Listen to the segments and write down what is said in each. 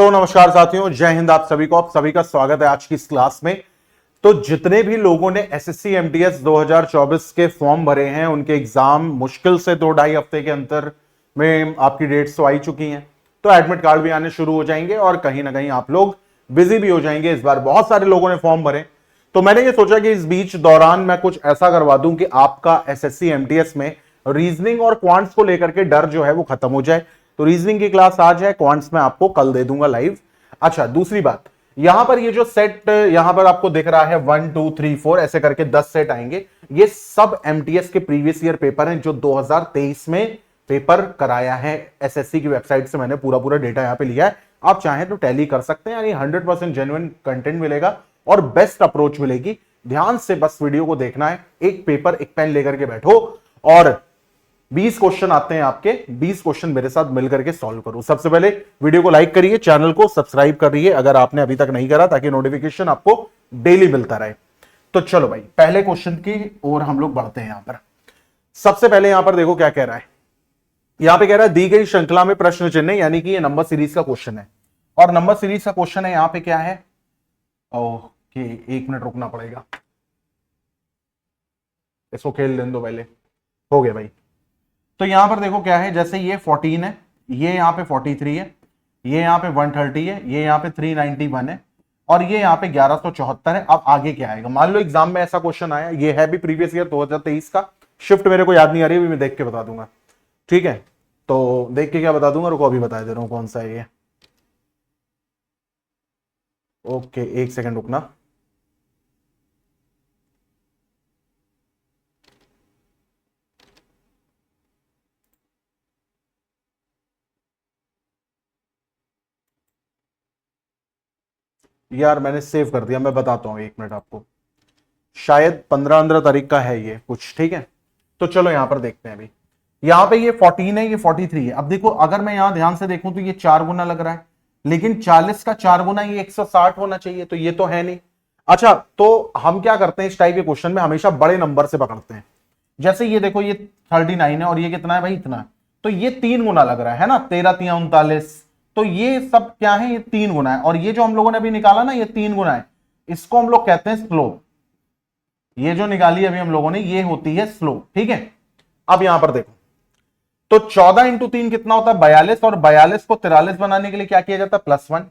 नमस्कार साथियों, जय हिंद। आप सभी का स्वागत है आज की इस क्लास में। तो जितने भी लोगों ने एसएससी एमटीएस 2024 के फॉर्म भरे हैं, उनके एग्जाम मुश्किल से 2-2.5 हफ्ते के अंतर में आपकी डेट्स तो आ ही चुकी हैं। तो एडमिट कार्ड भी आने शुरू हो जाएंगे और कहीं ना कहीं आप लोग बिजी भी हो जाएंगे। इस बार बहुत सारे लोगों ने फॉर्म भरे, तो मैंने ये सोचा कि इस बीच दौरान मैं कुछ ऐसा करवा दूं कि आपका एसएससी एमटीएस में रीजनिंग और क्वांट्स को लेकर के डर जो है वो खत्म हो जाए। तो रीजनिंग की क्लास आज है, क्वांट्स में आपको कल दे दूंगा लाइव। अच्छा, दूसरी बात, यहां पर ये जो सेट यहां पर आपको दिख रहा है 1 2 3 4 ऐसे करके 10 सेट आएंगे। ये सब एमटीएस के प्रीवियस ईयर पेपर हैं जो 2023 में पेपर कराया है। एसएससी की वेबसाइट से मैंने पूरा पूरा डेटा यहां पे लिया है। आप चाहें तो टैली कर सकते हैं, यानी 100% जेन्युइन कंटेंट मिलेगा और बेस्ट अप्रोच मिलेगी। ध्यान से बस वीडियो को देखना है, एक पेपर एक पेन लेकर के बैठो और 20 क्वेश्चन आते हैं आपके, 20 क्वेश्चन मेरे साथ मिलकर के सॉल्व करो। सबसे पहले वीडियो को लाइक करिए, चैनल को सब्सक्राइब करिए अगर आपने अभी तक नहीं करा, ताकि नोटिफिकेशन आपको डेली मिलता रहे। तो चलो भाई, पहले क्वेश्चन की ओर हम लोग बढ़ते हैं। यहां पर सबसे पहले यहां पर देखो क्या कह रहा है। यहां पे कह रहा है दी गई श्रृंखला में प्रश्न चिन्ह, यानी कि ये नंबर सीरीज का क्वेश्चन है। और नंबर सीरीज का क्वेश्चन है, यहां पे क्या है, ओके 1 मिनट रुकना पड़ेगा, इसको खेल लेने दो पहले। हो गया भाई। तो यहां पर देखो क्या है, जैसे ये 14 है, ये यहां पे 43 है, ये यहां पे 130 है, ये यहां पे 391 है और ये यहां पे 1174 है। अब आगे क्या आएगा, मान लो एग्जाम में ऐसा क्वेश्चन आया, ये है भी प्रीवियस ईयर 2023 का। शिफ्ट मेरे को याद नहीं आ रही, अभी मैं देख के बता दूंगा, ठीक है। तो देख के क्या बता दूंगा, रुको अभी बता दे रहा हूं कौन सा है ये। ओके, 1 सेकंड रुकना। यार मैंने सेव कर दिया, मैं बताता हूं 1 मिनट आपको। शायद 15 तारीख का है ये कुछ, ठीक है। तो चलो यहां पर देखते हैं। अभी यहां पे ये 14 है, ये 43 है। अब देखो, अगर मैं यहां ध्यान से देखूं तो ये 4 गुना लग रहा है, लेकिन 40 का 4 गुना ये 160 होना चाहिए, तो ये तो है नहीं। अच्छा, तो हम क्या करते हैं इस टाइप के क्वेश्चन में, हमेशा बड़े नंबर से पकड़ते हैं। जैसे ये देखो, ये 39 है और ये कितना है भाई, इतना। तो ये 3 गुना लग रहा है ना, 13 3 39। तो ये सब क्या है, ये 3 गुना है। और ये जो हम लोगों ने अभी निकाला ना, ये 3 गुना है, इसको हम लोग कहते हैं स्लोप। ये जो निकाली अभी हम लोगों ने, ये होती है स्लोप, ठीक है। अब यहां पर देखो, तो 14 इंटू 3 कितना होता है, 42। और 42 को 43 बनाने के लिए क्या किया जाता है, +1।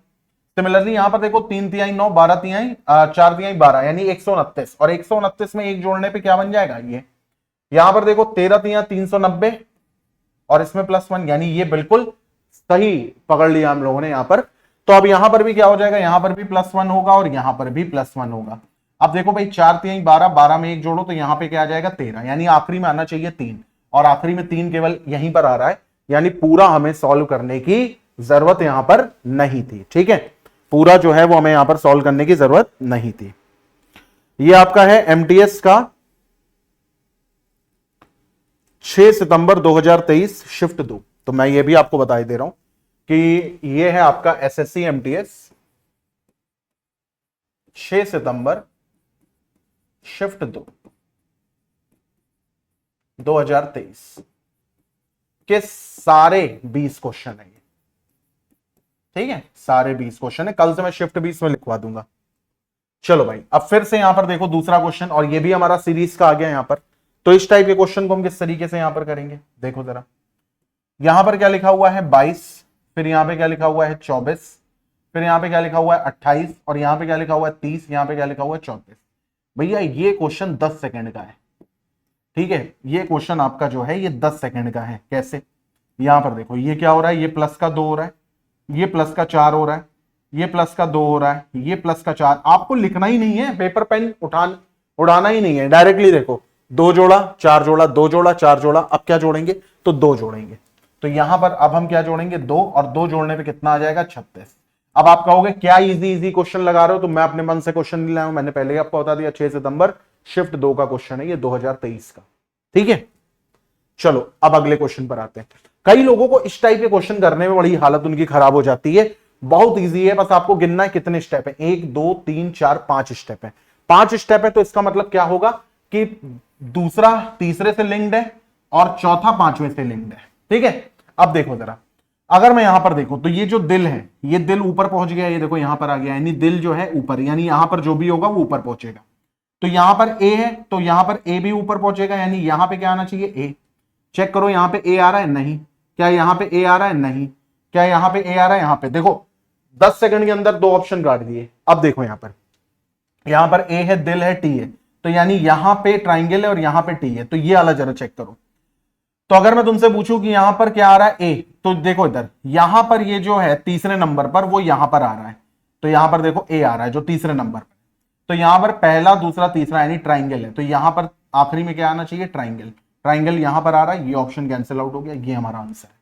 सिमिलरली यहां पर देखो, 3 तिहाई 9, 12 तिहाई 4 तिहाई 12, यानी 129। और 129 में एक जोड़ने पे क्या बन जाएगा, ये। यहां पर देखो 13 तिहाई 390 और इसमें +1, यानी ये बिल्कुल सही पकड़ लिया हम लोगों ने यहां पर। तो अब यहां पर भी क्या हो जाएगा, यहां पर भी +1 होगा और यहां पर भी +1 होगा। अब देखो भाई, 4 तिहाई 12, 12 में एक जोड़ो तो यहां पे क्या आ जाएगा, 13, यानी आखिरी में आना चाहिए 3, और आखिरी में 3 केवल यहीं पर आ रहा है, यानी पूरा हमें सॉल्व करने की जरूरत यहां पर नहीं थी, ठीक है। पूरा जो है वो हमें यहां पर सॉल्व करने की जरूरत नहीं थी। ये आपका है एमटीएस का 6 सितंबर 2023 शिफ्ट 2। तो मैं ये भी आपको बता दे रहा हूं कि ये है आपका एसएससी एमटीएस 6 सितंबर शिफ्ट 2 2023 के सारे 20 क्वेश्चन है, ठीक है। सारे 20 क्वेश्चन है, कल से मैं शिफ्ट 20 में लिखवा दूंगा। चलो भाई, अब फिर से यहां पर देखो दूसरा क्वेश्चन, और ये भी हमारा सीरीज का आ गया यहां पर। तो इस टाइप के क्वेश्चन को हम किस तरीके से यहां पर करेंगे, देखो जरा। यहां पर क्या लिखा हुआ है, 22, फिर यहां पे क्या लिखा हुआ है 24, फिर यहां पे क्या लिखा हुआ है 28, और यहां पे क्या लिखा हुआ है 30, यहां पे क्या लिखा हुआ है 34। भैया ये क्वेश्चन 10 सेकंड का है, ठीक है। ये क्वेश्चन आपका जो है ये 10 सेकंड का है। कैसे, यहां पर देखो, ये क्या हो रहा है, ये प्लस का 2 हो रहा है, ये प्लस का 4 हो रहा है, ये प्लस का 2 हो रहा है, ये प्लस का 4। आपको लिखना ही नहीं है, पेपर पेन उड़ाना ही नहीं है, डायरेक्टली देखो, 2 जोड़ा 4 जोड़ा, 2 जोड़ा 4 जोड़ा। अब क्या जोड़ेंगे, तो 2 जोड़ेंगे। तो यहां पर अब हम क्या जोड़ेंगे, 2, और 2 जोड़ने पे कितना आ जाएगा, 36। अब आप कहोगे क्या इजी इजी क्वेश्चन लगा रहे हो, तो मैं अपने मन से क्वेश्चन नहीं लाया हूं, मैंने पहले ही आपको बता दिया, 6 सितंबर शिफ्ट 2 का क्वेश्चन है ये 2023 का, ठीक है। चलो अब अगले क्वेश्चन पर आते हैं। कई लोगों को इस टाइप के क्वेश्चन करने में बड़ी हालत उनकी खराब हो जाती है। बहुत इजी है, बस आपको गिनना है कितने स्टेप है, 1 2 3 4 5 स्टेप है। 5 स्टेप है, तो इसका मतलब क्या होगा कि दूसरा तीसरे से लिंक्ड है और चौथा पांचवें से लिंक्ड है, ठीक है। अब देखो जरा, अगर मैं यहां पर देखूं तो ये जो दिल है, ये दिल ऊपर पहुंच गया, ये देखो यहां पर आ गया, यानी दिल जो है ऊपर, यानी यहां पर जो भी होगा वो ऊपर पहुंचेगा। तो यहां पर ए है तो यहां पर ए भी ऊपर पहुंचेगा, यानी यहां पे क्या आना चाहिए, ए। चेक करो यहां पे ए आ रहा है, नहीं। क्या यहां पे ए आ रहा है, नहीं। क्या यहां पे ए आ रहा है, यहां पे देखो 10 सेकंड के अंदर 2 ऑप्शन काट दिए। अब देखो यहां पर ए है, दिल है, टी है, तो यानी यहां पे ट्राइंगल है और यहां पे टी है, तो ये वाला जरा चेक करो। तो अगर मैं तुमसे पूछूं कि यहां पर क्या आ रहा है, ए, तो देखो इधर यहां पर ये जो है तीसरे नंबर पर वो यहां पर आ रहा है, तो यहां पर देखो ए आ रहा है जो तीसरे नंबर पर, तो यहां पर पहला दूसरा तीसरा यानी ट्राइंगल है, तो यहां पर आखिरी में क्या आना चाहिए, ट्राइंगल। ट्राइंगल यहां पर आ रहा है, ये ऑप्शन कैंसिल आउट हो गया, ये हमारा आंसर है।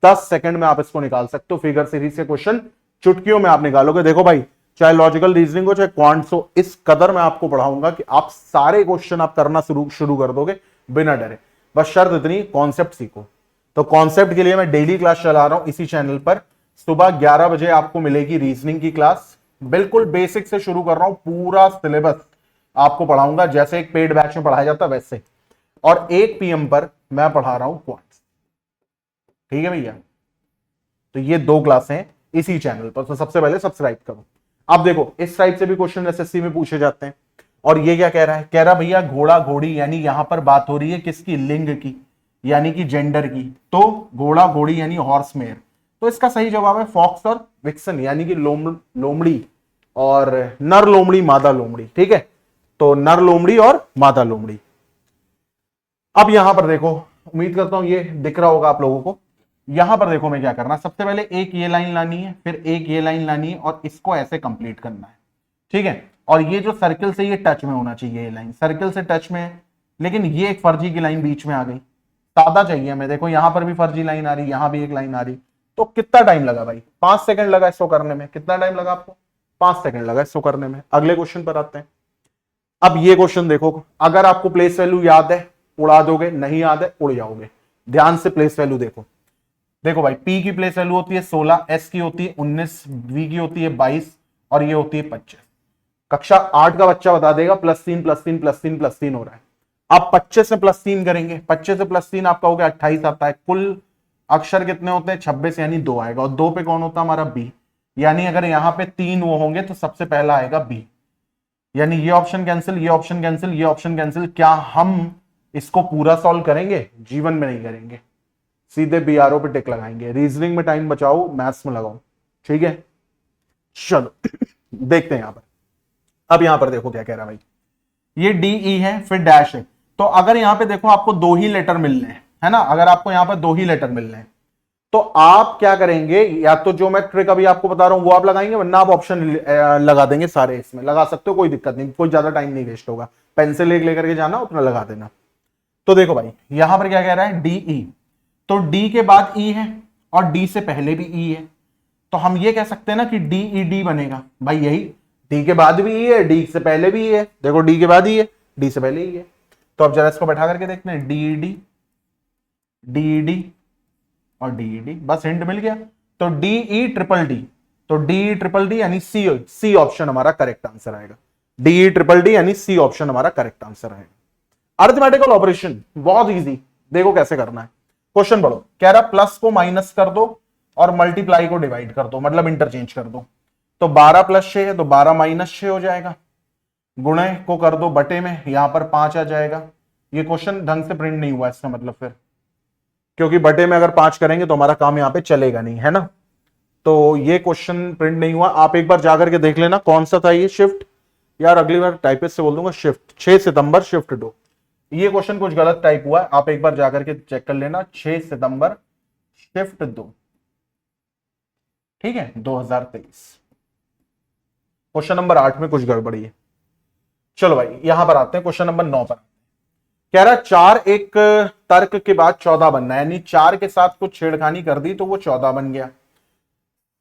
10 सेकंड में आप इसको निकाल सकते हो, फिगर सीरीज के क्वेश्चन चुटकियों में आप निकालोगे। देखो भाई, चाहे लॉजिकल रीजनिंग हो चाहे क्वांट्स हो, इस कदर मैं आपको पढ़ाऊंगा कि आप सारे क्वेश्चन आप करना शुरू कर दोगे बिना डरे। बस शर्त इतनी, कॉन्सेप्ट सीखो। तो कॉन्सेप्ट के लिए मैं डेली क्लास चला रहा हूं इसी चैनल पर, सुबह 11 बजे आपको मिलेगी रीजनिंग की क्लास। बिल्कुल बेसिक से शुरू कर रहा हूं, पूरा सिलेबस आपको पढ़ाऊंगा, जैसे एक पेड बैच में पढ़ाया जाता वैसे। और 1 PM पर मैं पढ़ा रहा हूं क्वांट्स। ठीक है भैया, तो ये 2 क्लासें हैं इसी चैनल पर, तो सबसे पहले सब्सक्राइब करो। अब देखो इस टाइप से भी क्वेश्चन एसएससी में पूछे जाते हैं। और ये क्या कह रहा है, कह रहा भैया घोड़ा घोड़ी, यानी यहां पर बात हो रही है किसकी, लिंग की, यानी कि जेंडर की। तो घोड़ा घोड़ी यानी हॉर्स मेयर, तो इसका सही जवाब है फॉक्स और विक्सन, यानी कि लोमड़ी और नर लोमड़ी मादा लोमड़ी। ठीक है, तो नर लोमड़ी और मादा लोमड़ी। अब यहां पर देखो, उम्मीद करता हूं ये दिख रहा होगा आप लोगों को। यहां पर देखो मैं क्या करना, सबसे पहले एक ये लाइन लानी है, फिर एक ये लाइन लानी है और इसको ऐसे कंप्लीट करना है। ठीक है, और ये जो सर्किल से ये टच में होना चाहिए, ये लाइन सर्किल से टच में है, लेकिन ये एक फर्जी की लाइन बीच में आ गई। सादा चाहिए हमें, देखो यहां पर भी फर्जी लाइन आ रही, यहां भी एक लाइन आ रही। तो कितना टाइम लगा भाई, 5 सेकंड लगा इसको करने में। कितना टाइम लगा आपको, 5 सेकंड लगा इसको करने में। अगले क्वेश्चन पर आते हैं। अब ये क्वेश्चन देखो, अगर आपको प्लेस वैल्यू याद है उड़ा दोगे, नहीं याद है उड़ जाओगे। ध्यान से प्लेस वैल्यू देखो। देखो भाई, P की प्लेस वैल्यू होती है 16, S की होती है 19, V की होती है 22 और ये होती है 25। कक्षा 8 का बच्चा बता देगा +3 +3 +3 +3 हो रहा है। आप 25 से +3 करेंगे, 25 से +3 आपका हो गया 28 आता है। कुल अक्षर कितने होते हैं, 26, यानी 2 आएगा। और 2 पे कौन होता है हमारा, B, यानी अगर यहां पे 3 वो होंगे तो सबसे पहला आएगा B, यानी ये ऑप्शन कैंसिल, ये ऑप्शन कैंसिल, ये ऑप्शन कैंसिल। क्या हम इसको पूरा सॉल्व करेंगे, जीवन में नहीं करेंगे, सीधे BRO पे टिक लगाएंगे। रीजनिंग में टाइम बचाओ, मैथ्स में लगाओ। ठीक है, चलो देखते हैं यहां पर। अब यहां पर देखो क्या कह रहा है भाई, ये DE है फिर डैश है, तो अगर यहां पे देखो आपको 2 ही लेटर मिल रहे हैं, है ना, अगर आपको यहां पर 2 ही लेटर मिल रहे हैं तो आप क्या करेंगे, या तो जो मैं ट्रिक अभी आपको बता रहा हूं वो आप लगाएंगे, वरना आप ऑप्शन लगा देंगे सारे। इसमें लगा सकते हो, कोई दिक्कत नहीं, कोई ज्यादा टाइम नहीं वेस्ट होगा। पेंसिल एक लेकर के जाना, उतना लगा देना। तो देखो भाई यहां पर क्या कह रहा है, DE, तो D के बाद E है और D से पहले भी E है, तो हम ये कह सकते हैं ना कि DED बनेगा। भाई यही, D के बाद भी E है, D से पहले भी E है। देखो D के बाद E है, D से पहले E है। तो अब जरा इसको बैठा करके देखते हैं, DED, DED और DED, बस हिंट मिल गया। तो DE∭D, तो DE∭D यानी सी ऑप्शन हमारा करेक्ट आंसर आएगा। DE∭D यानी सी ऑप्शन हमारा करेक्ट आंसर आएगा। अरिथमेटिकल ऑपरेशन बहुत इजी, देखो कैसे करना है। क्वेश्चन पढ़ो, कह रहा प्लस को माइनस कर दो और मल्टीप्लाई को डिवाइड कर दो, मतलब इंटरचेंज कर दो। तो 12 + 6 है तो 12 - 6 हो जाएगा। गुणे को कर दो बटे में, यहां पर 5 आ जाएगा। ये क्वेश्चन ढंग से प्रिंट नहीं हुआ, इसका मतलब फिर, क्योंकि बटे में अगर 5 करेंगे तो हमारा काम यहां पे चलेगा नहीं, है ना। तो ये क्वेश्चन प्रिंट नहीं हुआ, आप एक बार जाकर के देख लेना कौन सा था ये। शिफ्ट, यार अगली बार टाइपिस्ट से बोल दूंगा शिफ्ट, 6 सितंबर शिफ्ट 2। ये क्वेश्चन कुछ गलत टाइप हुआ है, आप एक बार जाकर के चेक कर लेना। 6 सितंबर शिफ्ट 2, ठीक है, 2023। क्वेश्चन नंबर 8 में कुछ गड़बड़ी है। चलो भाई यहां पर आते हैं, क्वेश्चन नंबर 9 पर। कह रहा 4 एक तर्क के बाद 14 बनना है, यानी 4 के साथ कुछ छेड़खानी कर दी तो वो 14 बन गया।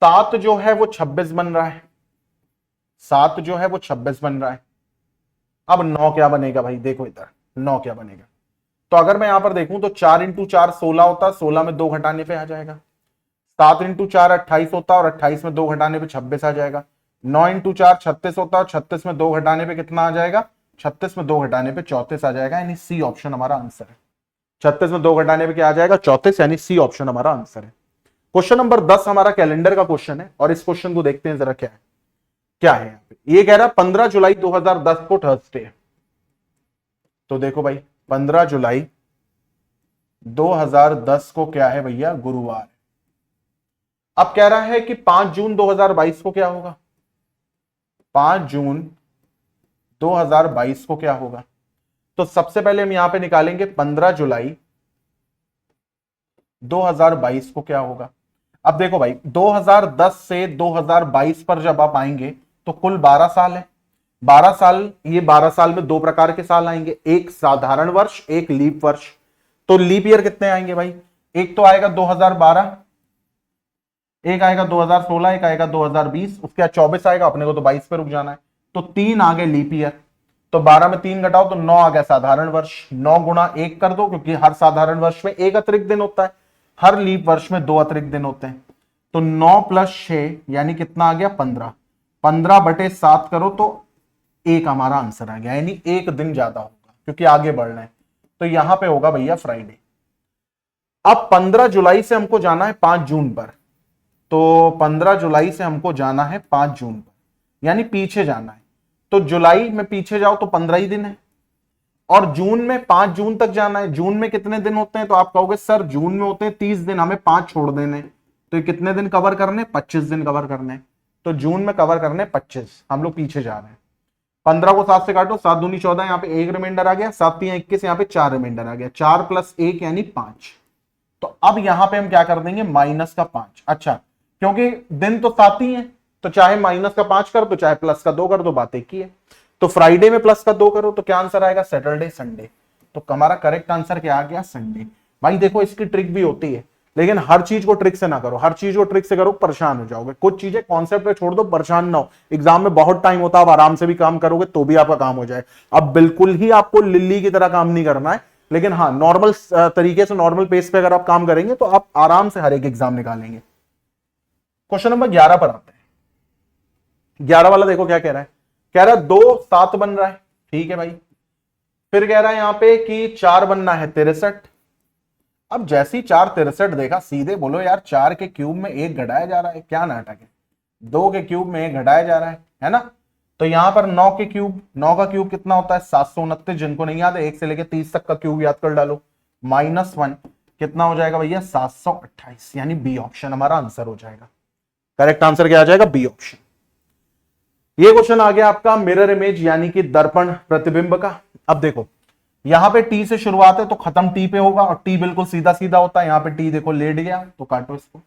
7 जो है वो 26 बन रहा है, 7 जो है वो 26 बन रहा है। अब 9 क्या बनेगा भाई, देखो इधर 9 क्या बनेगा। तो अगर मैं यहां पर देखूं तो 4 × 4 16 होता, 16 में 2 घटाने पे आ जाएगा। 7 × 4 28 होता और 28 में 2 घटाने पे 26 आ जाएगा। 9 × 4 36 होता और 36 में 2 घटाने पे कितना आ जाएगा, 36 में 2 घटाने पे 34 आ जाएगा, यानी सी ऑप्शन हमारा आंसर है। 36 में 2 घटाने पे क्या आ जाएगा, 34, यानी सी ऑप्शन हमारा आंसर है। क्वेश्चन नंबर 10 हमारा कैलेंडर का क्वेश्चन है और इस क्वेश्चन को देखते हैं जरा क्या है। क्या है यहाँ पे, ये कह रहा है 15 जुलाई 2010 को थर्सडे है। तो देखो भाई 15 जुलाई 2010 को क्या है भैया, गुरुवार। अब कह रहा है कि 5 जून 2022 को क्या होगा, 5 जून 2022 को क्या होगा। तो सबसे पहले हम यहां पे निकालेंगे 15 जुलाई 2022 को क्या होगा। अब देखो भाई 2010 से 2022 पर जब आप आएंगे तो कुल 12 साल है। 12 साल, ये 12 साल में दो प्रकार के साल आएंगे, एक साधारण वर्ष, एक लीप वर्ष। तो लीप ईयर कितने आएंगे भाई, एक तो आएगा 2012, एक आएगा 2016, एक आएगा 2020, उसके बाद 24 आएगा, अपने को तो 22 पे रुक जाना है। तो 3 आ गए लीप ईयर। तो 12 में 3 घटाओ तो 9 आ गया साधारण वर्ष। 9 गुणा 1 कर दो, क्योंकि हर साधारण वर्ष में एक अतिरिक्त दिन होता है, हर लीप वर्ष में 2 अतिरिक्त दिन होते हैं। तो 9 + 6 यानी कितना आ गया, 15। 15/7 करो तो 1 हमारा आंसर आ गया, यानी 1 दिन ज्यादा होगा क्योंकि आगे बढ़ना है। तो यहां पे होगा भैया फ्राइडे। अब 15 जुलाई से हमको जाना है 5 जून पर। तो 15 जुलाई से हमको जाना है 5 जून पर, यानी पीछे जाना है। तो जुलाई में पीछे जाओ तो 15 ही दिन है, और जून में 5 जून तक जाना है। जून में कितने दिन होते हैं, तो आप कहोगे सर जून में होते हैं 30 दिन, हमें 5 छोड़ देने। तो ये कितने दिन कवर करने, 25 दिन कवर करने। तो जून में कवर करने 25, हम लोग पीछे जा रहे हैं। 15 को 7 से काटो, 7 दूनी 14, यहाँ पे 1 रिमाइंडर आ गया, 7 3 21, यहाँ पे 4 रिमाइंडर आ गया, 4 + 1 यानी 5। तो अब यहां पे हम क्या कर देंगे, -5। अच्छा, क्योंकि दिन तो 7 ही है, तो चाहे -5 कर दो, चाहे +2 कर दो, बात एक ही है। तो फ्राइडे में +2 करो तो क्या आंसर आएगा, सैटरडे संडे। तो हमारा करेक्ट आंसर क्या आ गया, संडे। भाई देखो इसकी ट्रिक भी होती है, लेकिन हर चीज को ट्रिक से ना करो। हर चीज को ट्रिक से करो परेशान हो जाओगे। कुछ चीजें कॉन्सेप्ट पे छोड़ दो, परेशान ना हो। एग्जाम में बहुत टाइम होता है, आप आराम से भी काम करोगे तो भी आपका काम हो जाए। अब बिल्कुल ही आपको लिल्ली की तरह काम नहीं करना है, लेकिन हाँ नॉर्मल तरीके से, नॉर्मल पेस पे अगर आप काम करेंगे तो आप आराम से हर एक एग्जाम निकालेंगे। क्वेश्चन नंबर 11 पर आते हैं। 11 वाला देखो क्या कह रहा है, कह रहा है 2 7 बन रहा है, ठीक है भाई। फिर कह रहा है यहां पे कि 4 बनना है 63। अब जैसी 4 63 देखा, सीधे बोलो यार 4 के क्यूब में 1 घटाया जा रहा है, क्या नाटक है। 2 के क्यूब में 1 घटाया जा रहा है ना। तो यहां पर 9 के क्यूब, 9 का क्यूब कितना होता है, 729। जिनको नहीं याद है 1 से लेकर 30 तक का क्यूब याद कर डालो, -1 कितना हो जाएगा भैया, 728। यानी बी ऑप्शन हमारा आंसर हो जाएगा। करेक्ट आंसर क्या आ जाएगा, बी ऑप्शन। ये क्वेश्चन आ गया आपका मिरर इमेज यानी कि दर्पण प्रतिबिंब का। अब देखो यहां पे टी से शुरुआत है तो खत्म टी पे होगा, और टी बिल्कुल सीधा सीधा होता है। यहां पे टी देखो लेट गया तो काटो इसको।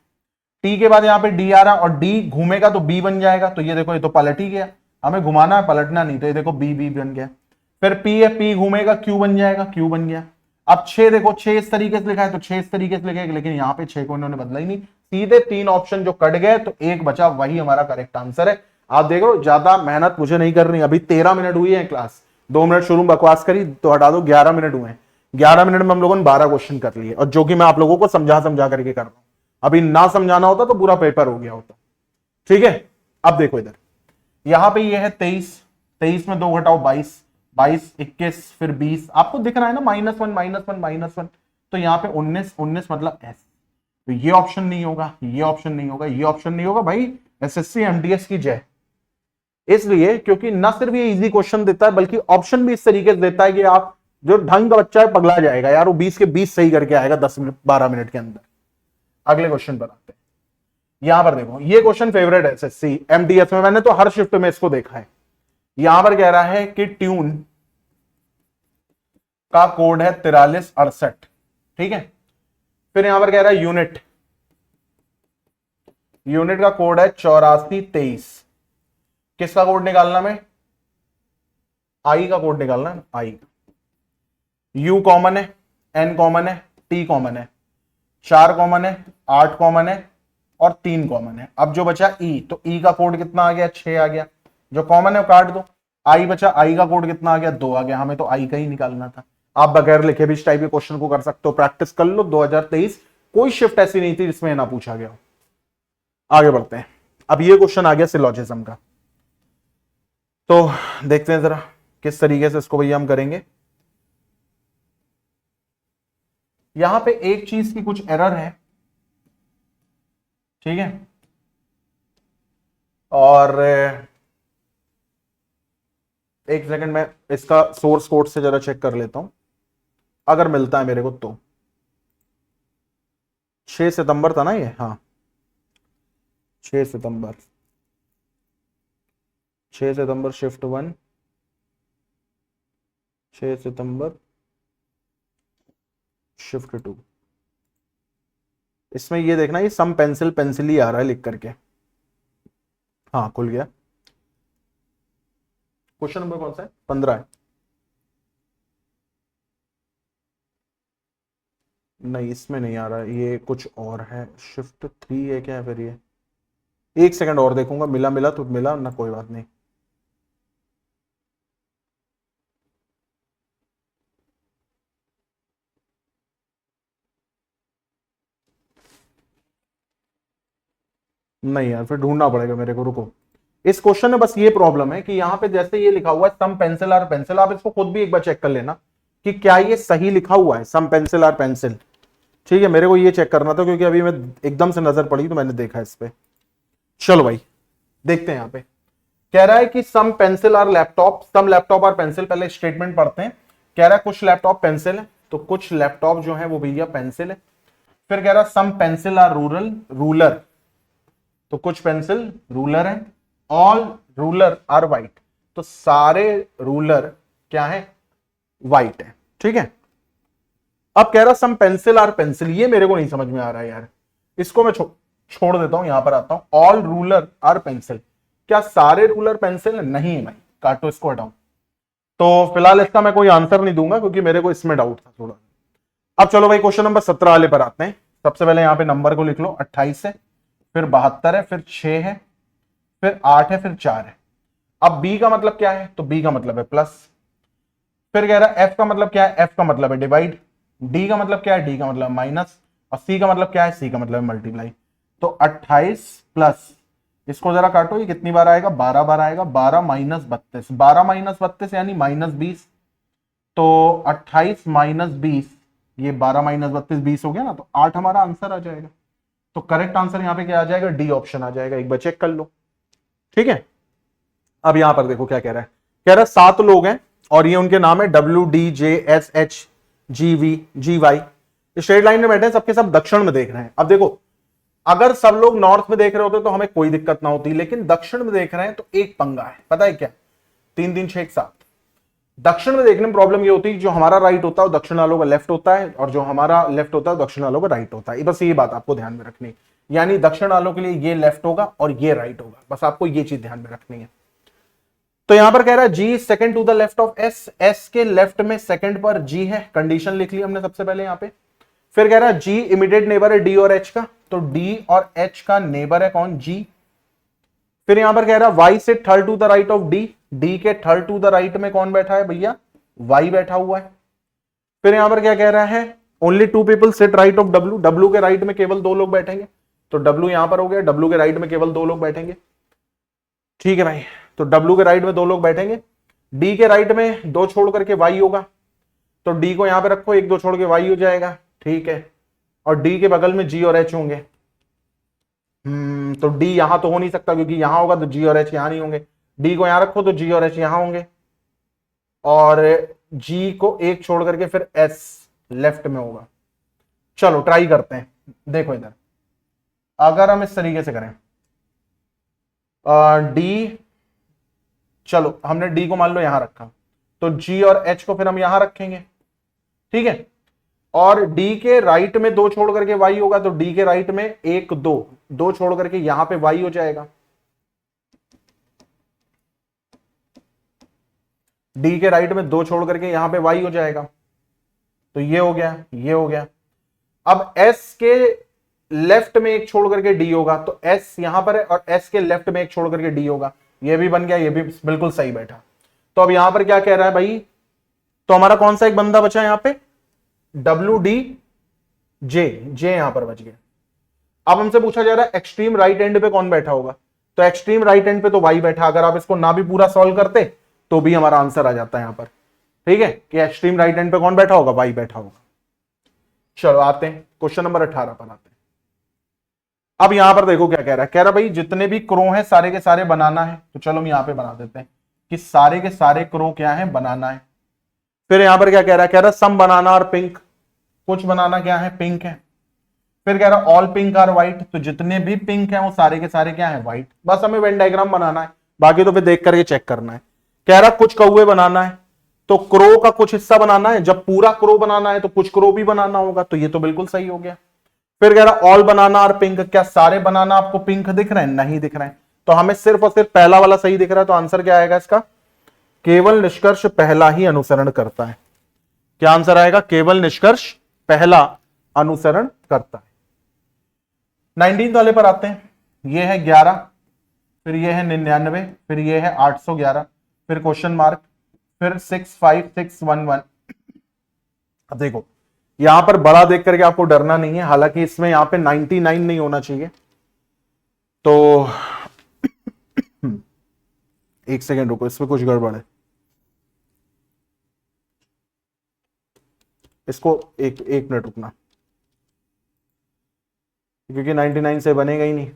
टी के बाद यहां पे डी आ रहा और डी घूमेगा तो बी बन जाएगा। तो ये देखो ये तो पलट ही गया, हमें घुमाना है पलटना नहीं। तो ये देखो बी बी बन गया। फिर पी है, पी घूमेगा क्यू बन जाएगा, क्यू बन गया। अब 6 देखो, 6 इस तरीके से लिखा है तो 6 इस तरीके से लिखेगा, लेकिन यहाँ पे 6 को इन्होंने बदला ही नहीं। सीधे 3 ऑप्शन जो कट गए तो 1 बचा, वही हमारा करेक्ट आंसर है। आप देखो ज्यादा मेहनत मुझे नहीं करनी, अभी 13 मिनट हुई है क्लास, 2 मिनट शुरू में बकवास करी तो हटा दो, 11 मिनट हुए हैं। 11 मिनट में हम लोगों ने 12 क्वेश्चन कर लिए, और जो कि मैं आप लोगों को समझा समझा करके कर रहा हूं। अभी ना समझाना होता तो पूरा पेपर हो गया होता। ठीक है, अब देखो इधर, यहां पे ये है 23, 23 में 2 घटाओ 22, 22 21 फिर 20, आपको दिख रहा है ना -1 -1 -1। तो यहाँ पे 19 19 मतलब एस। तो ये ऑप्शन नहीं होगा, ये ऑप्शन नहीं होगा, ये ऑप्शन नहीं होगा भाई। एसएससी एमटीएस की जय। इसलिए क्योंकि ना सिर्फ ये इजी क्वेश्चन देता है, बल्कि ऑप्शन भी इस तरीके से देता है कि आप जो ढंग का बच्चा है पगला जाएगा यार, वो 20 के 20 सही करके आएगा 10 मिनट 12 मिनट के अंदर। अगले क्वेश्चन पर आते हैं। यहां पर देखो ये क्वेश्चन फेवरेट है एसएससी एमटीएस में, मैंने तो हर शिफ्ट में इसको देखा है। यहां पर कह रहा है कि ट्यून का कोड है 4368, ठीक है। फिर यहां पर कह रहा है यूनिट, यूनिट का कोड है 8423। किसका कोड निकालना में, आई का कोड निकालना है, आई का। यू कॉमन है, एन कॉमन है, टी कॉमन है, 4 कॉमन है, 8 कॉमन है और 3 कॉमन है। अब जो बचा ई, तो ई का कोड कितना आ गया, 6 आ गया। जो कॉमन है वो काट दो। आई बचा, आई का कोड कितना आ गया, 2 आ गया। हमें तो आई का ही निकालना था। आप बगैर लिखे भी इस टाइप के क्वेश्चन को कर सकते हो, प्रैक्टिस कर लो। 2023 कोई शिफ्ट ऐसी नहीं थी जिसमें ना पूछा गया हो। आगे बढ़ते हैं। अब ये क्वेश्चन आ गया सिलोजिज्म का, तो देखते हैं जरा किस तरीके से इसको भैया हम करेंगे। यहां पे एक चीज की कुछ एरर है, ठीक है, और एक सेकंड में इसका सोर्स कोड से जरा चेक कर लेता हूं, अगर मिलता है मेरे को तो। 6 सितंबर था ना ये, हाँ 6 सितंबर, 6 सितंबर शिफ्ट 1, 6 सितंबर शिफ्ट 2। इसमें ये देखना, ये सम पेंसिल पेंसिल ही आ रहा है लिख करके। हाँ खुल गया। क्वेश्चन नंबर कौन सा है? 15 है। नहीं इसमें नहीं आ रहा, ये कुछ और है, शिफ्ट 3 है क्या फिर ये? एक सेकंड और देखूंगा, मिला मिला तो मिला ना, कोई बात नहीं। नहीं यार, फिर ढूंढना पड़ेगा मेरे को, रुको। इस क्वेश्चन में बस ये प्रॉब्लम है कि यहाँ पे जैसे ये लिखा हुआ है सम पेंसिल आर पेंसिल, आप इसको खुद भी एक बार चेक कर लेना कि क्या ये सही लिखा हुआ है, सम पेंसिल आर पेंसिल। ठीक है, मेरे को ये चेक करना था क्योंकि अभी मैं एकदम से नजर पड़ी तो मैंने देखा इस पे। चलो भाई देखते हैं। यहाँ पे कह रहा है कि some pencil are laptop, some laptop are pencil. पहले स्टेटमेंट पढ़ते हैं। कह रहा है कुछ लैपटॉप पेंसिल है, तो कुछ लैपटॉप जो है वो भैया पेंसिल है। फिर कह रहा है सम पेंसिल आर रूलर, तो कुछ पेंसिल रूलर है। ऑल रूलर आर वाइट, तो सारे रूलर क्या है? वाइट है। ठीक है, अब कह रहा सम पेंसिल आर पेंसिल, ये मेरे को नहीं समझ में आ रहा है यार, इसको मैं छोड़ देता हूं, यहां पर आता हूं। ऑल रूलर आर पेंसिल, क्या सारे रूलर पेंसिल? नहीं है भाई, काटो इसको, हटाओ। तो फिलहाल इसका मैं कोई आंसर नहीं दूंगा क्योंकि मेरे को इसमें डाउट था थोड़ा। अब चलो भाई क्वेश्चन नंबर 17 वाले पर आते हैं। सबसे पहले यहां पे नंबर को लिख लो, 28 है, फिर 72 है, फिर 6 है, फिर 8 है, फिर 4 है। अब बी का मतलब क्या है? तो बी का मतलब है प्लस। फिर कह रहा है एफ का मतलब क्या है? एफ का मतलब है डिवाइड। डी का मतलब क्या है? डी का मतलब माइनस। और सी का मतलब क्या है? सी का मतलब मल्टीप्लाई। तो 28 प्लस, इसको जरा काटो, ये कितनी बार आएगा? 12 बार आएगा। 12 माइनस 32, 12 माइनस 32 यानी माइनस 20। तो 28 माइनस 20, ये 12 माइनस 32 20 हो गया ना, तो 8 हमारा आंसर आ जाएगा। तो करेक्ट आंसर यहां पे क्या आ जाएगा? डी ऑप्शन आ जाएगा। एक बार चेक कर लो। ठीक है, अब यहां पर देखो क्या कह रहा है। कह रहा है 7 लोग हैं और ये उनके नाम है WDJSHGVGY। स्ट्रेट लाइन में बैठे हैं, सबके सब दक्षिण में देख रहे हैं। अब देखो, अगर सब लोग नॉर्थ में देख रहे होते तो हमें कोई दिक्कत ना होती, लेकिन दक्षिण में देख रहे हैं तो एक पंगा है, पता है क्या? 3 3 6 7। दक्षिण में देखने में प्रॉब्लम ये होती है, जो हमारा राइट होता है वो दक्षिण वालों का लेफ्ट होता है, और जो हमारा लेफ्ट होता है दक्षिण वालों का राइट होता है। बस ये बात आपको ध्यान में रखनी, यानी दक्षिण वालों के लिए ये लेफ्ट होगा और ये राइट होगा, बस आपको ये चीज ध्यान में रखनी है। तो यहां पर कह रहा है G second to the left of S, S के लेफ्ट में सेकंड पर जी है, कंडीशन लिख ली हमने सबसे पहले यहां पे। फिर कह रहा है जी इमीडिएट नेबर है डी और एच का, तो डी और एच का नेबर है कौन? जी। फिर यहां पर कह रहा है वाई से third to the right of D, D के थर्ड टू द राइट में कौन बैठा है भैया? वाई बैठा हुआ है। फिर यहां पर क्या कह रहा है? Only 2 people sit right of W, W के राइट में केवल 2 लोग बैठेंगे, तो डब्ल्यू यहां पर हो गया, डब्ल्यू के राइट में केवल 2 लोग बैठेंगे। ठीक है भाई, तो डब्ल्यू के राइट में 2 लोग बैठेंगे। डी के राइट में 2 छोड़ करके वाई होगा, तो डी को यहां पे रखो, 1 2 छोड़ के वाई हो जाएगा। ठीक है, और डी के बगल में जी और एच होंगे। तो डी यहां तो हो नहीं सकता क्योंकि यहां होगा तो जी और एच यहां नहीं होंगे। डी को यहां रखो तो जी और एच यहां होंगे, और जी को 1 छोड़ करके फिर एस लेफ्ट में होगा। चलो ट्राई करते हैं। देखो इधर, अगर हम इस तरीके से करें, डी, चलो हमने डी को मान लो यहां रखा, तो जी और एच को फिर हम यहां रखेंगे। ठीक है, और डी के राइट में 2 छोड़ करके वाई होगा, तो डी के राइट में 1 2, 2 छोड़ करके यहां पे वाई हो जाएगा। डी के राइट में 2 छोड़ करके यहां पे वाई हो जाएगा, तो ये हो गया, ये हो गया। अब एस के लेफ्ट में 1 छोड़ करके डी होगा, तो एस यहां पर है, और एस के लेफ्ट में 1 छोड़ करके डी होगा, ये भी बन गया, ये भी बिल्कुल सही बैठा। तो अब यहां पर क्या कह रहा है भाई? तो हमारा कौन सा एक बंदा बचा यहां पे? WD जे यहां पर बच गया। अब हमसे पूछा जा रहा है एक्सट्रीम राइट एंड पे कौन बैठा होगा, तो एक्सट्रीम राइट एंड पे तो वाई बैठा। अगर आप इसको ना भी पूरा सॉल्व करते तो भी हमारा आंसर आ जाता है यहां पर। ठीक है, कि एक्सट्रीम राइट एंड पे कौन बैठा होगा? वाई बैठा होगा। चलो आते हैं क्वेश्चन नंबर 18 पर आते हैं। अब यहां पर देखो क्या कह रहा है, कह रहा भाई जितने भी क्रो हैं सारे के सारे बनाना है, तो चलो हम यहां पे बना देते हैं कि सारे के सारे क्रो क्या है, बनाना है। फिर यहां पर क्या कह रहा है, कह रहा सम बनाना और पिंक, कुछ बनाना क्या है, पिंक है। फिर कह रहा ऑल पिंक आर व्हाइट, तो जितने भी पिंक हैं वो सारे के सारे क्या है, व्हाइट। बस हमें वेन डायग्राम बनाना है, बाकी तो फिर देख करके चेक करना है। कह रहा कुछ कौवे बनाना है, तो क्रो का कुछ हिस्सा बनाना है, जब पूरा क्रो बनाना है तो कुछ क्रो भी बनाना होगा, तो ये तो बिल्कुल सही हो गया। फिर कह रहा ऑल बनाना और पिंक, क्या सारे बनाना आपको पिंक दिख रहे हैं, नहीं दिख रहे हैं, तो हमें सिर्फ और सिर्फ पहला वाला सही दिख रहा है, तो आंसर क्या आएगा इसका, केवल निष्कर्ष पहला ही अनुसरण करता है। क्या आंसर आएगा, केवल निष्कर्ष पहला अनुसरण करता है। 19 वाले पर आते हैं, ये है 11, फिर ये है 99, फिर ये है 811, फिर क्वेश्चन मार्क, फिर 65611। अब देखो यहां पर बड़ा देख करके आपको डरना नहीं है, हालांकि इसमें यहां पे 99 नहीं होना चाहिए, तो एक सेकेंड रुको, इसमें कुछ गड़बड़ है, इसको एक मिनट रुकना, क्योंकि 99 से बनेगा ही नहीं।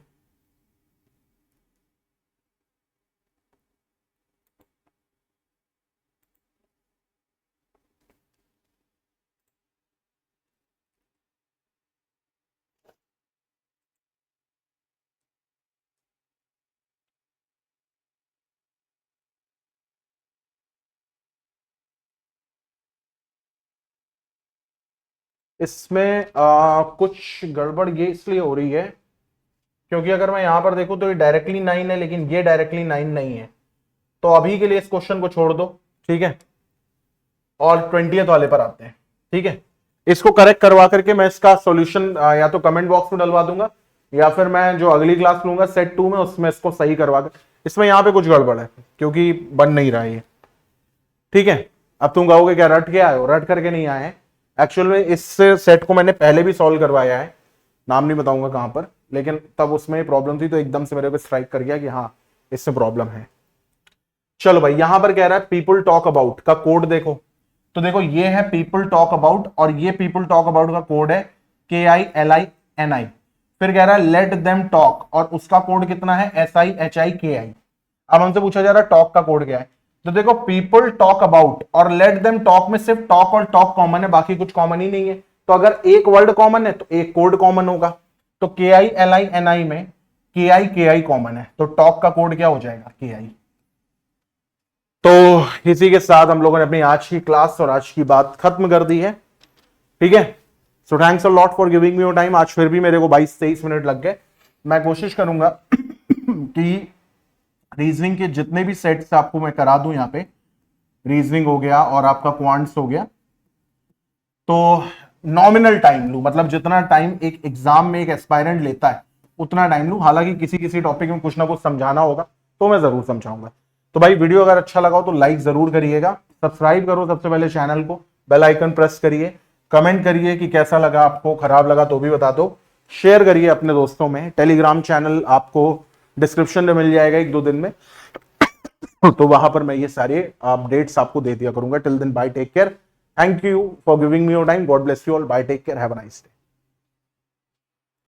इसमें कुछ गड़बड़ ये इसलिए हो रही है क्योंकि अगर मैं यहां पर देखूं तो ये डायरेक्टली 9 है, लेकिन ये डायरेक्टली 9 नहीं है, तो अभी के लिए इस क्वेश्चन को छोड़ दो, ठीक है, और 20th वाले पर आते हैं। ठीक है, इसको करेक्ट करवा करके मैं इसका सॉल्यूशन या तो कमेंट बॉक्स में डलवा दूंगा, या फिर मैं जो अगली क्लास लूंगा सेट 2 में, उसमें इसको सही करवा कर, इसमें यहां पे कुछ गड़बड़ है क्योंकि बन नहीं रहा है ये। ठीक है, अब तुम कहोगे क्या रट के आए हो, रट करके नहीं आए हैं, एक्चुअल में इस सेट को मैंने पहले भी सॉल्व करवाया है, नाम नहीं बताऊंगा कहां पर, लेकिन तब उसमें प्रॉब्लम थी, तो एकदम से मेरे को स्ट्राइक कर गया कि हाँ इससे प्रॉब्लम है। चलो भाई, यहां पर कह रहा है पीपल टॉक अबाउट का कोड देखो, तो देखो ये है पीपल टॉक अबाउट, और ये पीपल टॉक अबाउट का कोड है KILINI। फिर कह रहा है लेट देम टॉक, और उसका कोड कितना है, SIHIKI। अब हमसे पूछा जा रहा है टॉक का कोड क्या है, तो देखो पीपल टॉक अबाउट और लेट देम टॉक में सिर्फ टॉक और टॉक कॉमन है, बाकी कुछ कॉमन ही नहीं है, तो अगर एक वर्ड कॉमन है तो एक कोड कॉमन होगा, तो KILINI में KI कॉमन है, तो टॉक का कोड क्या हो जाएगा, KI। तो इसी के साथ हम लोगों ने अपनी आज की क्लास और आज की बात खत्म कर दी है। ठीक है, so thanks a lot for giving me your time. आज फिर भी मेरे को 22-23 मिनट लग गए। मैं कोशिश करूंगा कि रीजनिंग के जितने भी सेट्स आपको मैं करा दूं, यहाँ पे रीजनिंग हो गया और आपका क्वांट्स हो गया, तो नॉमिनल टाइम लूं, मतलब जितना टाइम एक एग्जाम में एक एस्पायरेंट लेता है उतना टाइम लूं। हालांकि किसी किसी टॉपिक में कुछ ना कुछ समझाना होगा तो मैं जरूर समझाऊंगा। तो भाई वीडियो अगर अच्छा लगा हो तो लाइक जरूर करिएगा, सब्सक्राइब करो सबसे पहले चैनल को, बेल आइकन प्रेस करिए, कमेंट करिए कि कैसा लगा आपको, खराब लगा तो भी बता दो, शेयर करिए अपने दोस्तों में। टेलीग्राम चैनल आपको डिस्क्रिप्शन में मिल जाएगा 1-2 दिन में तो वहां पर मैं ये सारे अपडेट्स आपको दे दिया करूंगा। Till then bye, take care, thank you for giving me your time, God bless you all, bye, take care, have a nice day.